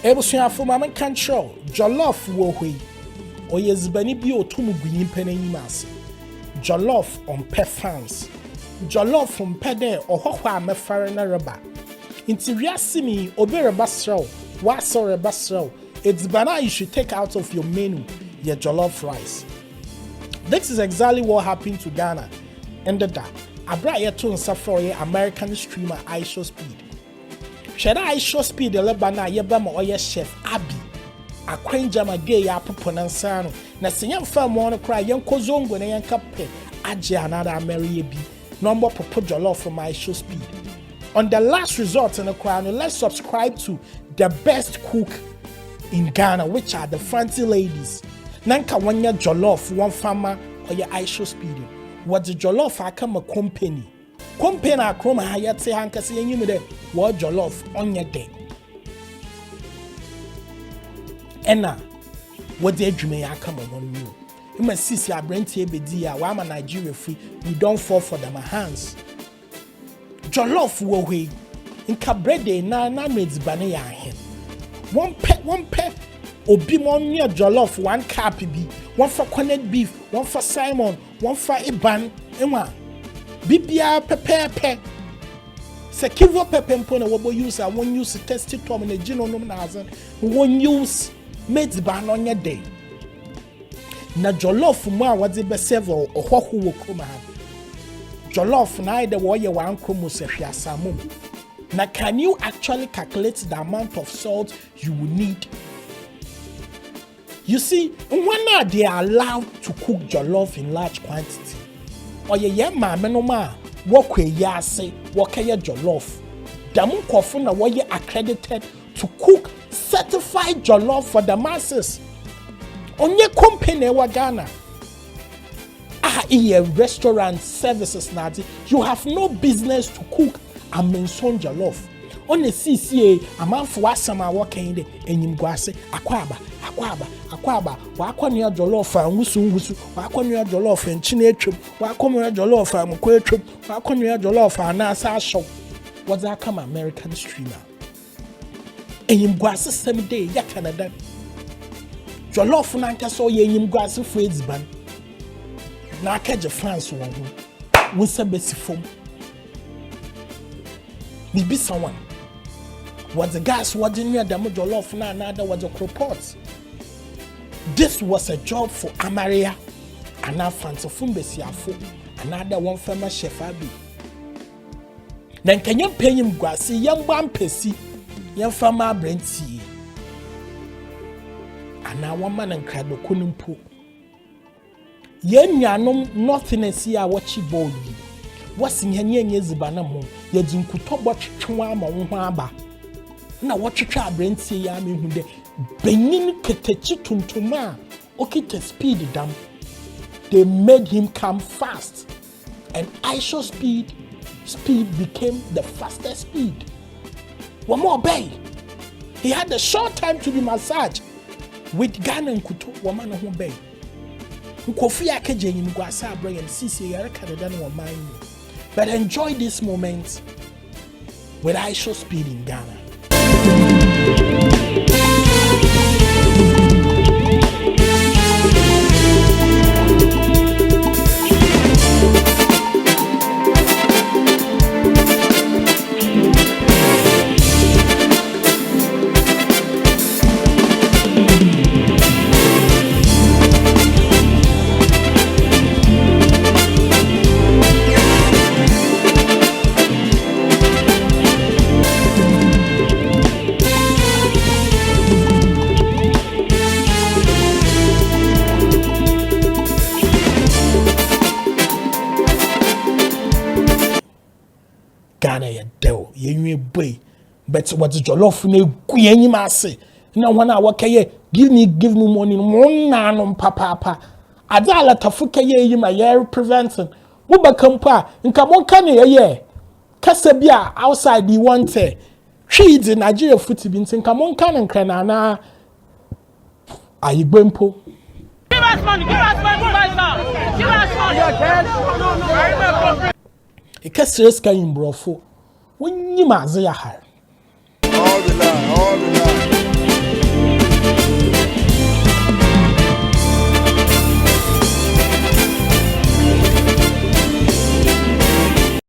Ebusuafo mama kan show jollof wo hoi. Oyezibani bi otum guyin penenim ase. Jollof on pe fans. Jollof on pe de ohokwa amefare na reba. Inti wiasimi obi reba srew, wa so reba srew. It's banana you should take out of your menu your jollof rice. This is exactly what happened to Ghana. And that abra yeto nsafro ye American streamer Ishow Speed. Sheda Ishow Speed the lebana yeba ma oye chef Abi. Akwenja ma gay ya poponansa no. Na senyam fa mo no kra yenko zongo na yenka pe age another American bi. Number popo jollof from Ishow Speed. On the last resort in the crown, let's subscribe to the best cook in Ghana, which are the fancy ladies. Nanka wanya jollof, one farmer or your Ishow Speed. What the jollof I come a company. Company a chroma hayate hankasi and you me what jollof on your day. And now, what the dream I come on you. You must see your brain TBD, why am Nigeria free? We don't fall for them hands. Jollof wo we in cabrede na meds bane ya hen. One pet obi mo near jollof one cap bi, one for corned beef, one for Simon, one for Iban, enwa. Bibia pepe. Se kivo pepe mpona wobo use one use test it tom na gino no na azan. One use meds ban on your day. Na jollof mo a wadi be serve ohoko wo kroma ha. Jollof na the warrior one chromosomes samum. Now, can you actually calculate the amount of salt you will need? You see, when they are allowed to cook jollof in large quantity, or ye mama no ma, walk we yase, walk a jollof. Damu kofuna were accredited to cook certified jollof for the masses. On your company wa Ghana. In restaurant services, you have no business to cook a menson jollof. On the CCA, a man for what some are working in the Guase, Aquaba, Wakonia jollof and Wusu, Wakonia jollof and Chinetrup, Wakonia jollof and Muquetrup, Wakonia jollof and Nasa show. What's that come American streamer? And in Guase same day, ya Canada. Jollof Nanka so ye in Guase Fred's ban. Na kaje France won ho wo se besifom bibi someone what the gas what near the jollof na another was a crop. This was a job for Amaria and now fancifum besiafo another one famous chef Abi. Then can you pay him gwasi yam bam pesi yam fama brenti and now one man and crado kunumpo. Yen yanom nothing see a watchy bold. What's in Yenye Zibanamo? Yedun Kutoba Chwama Wamba. Now what you try Brenty Yami who de Benin Ketechitum to ma. Okay, to speed them. They made him come fast. And Ishow speed became the fastest speed. One more bay. He had a short time to be massaged with Ghana and Kuto woman who bay. Kofi akeje nim gwasa abra yam sisi yare Canada no man. But enjoy this moment with Ishow Speed in Ghana. Ghana ya dew yenwe boy but what jollof na guyenyi mase na wana wakaye give me money monna no papa adala tafuka ye yima ye preventing wo bakampa nka monka ne ye kasa bia outside the want hwe di Nigeria foot bi nka monka ne nkra na ayigbempo. Give us money right now. Give us money. Ikesres kan imbrofo wonyi maze ya har all the line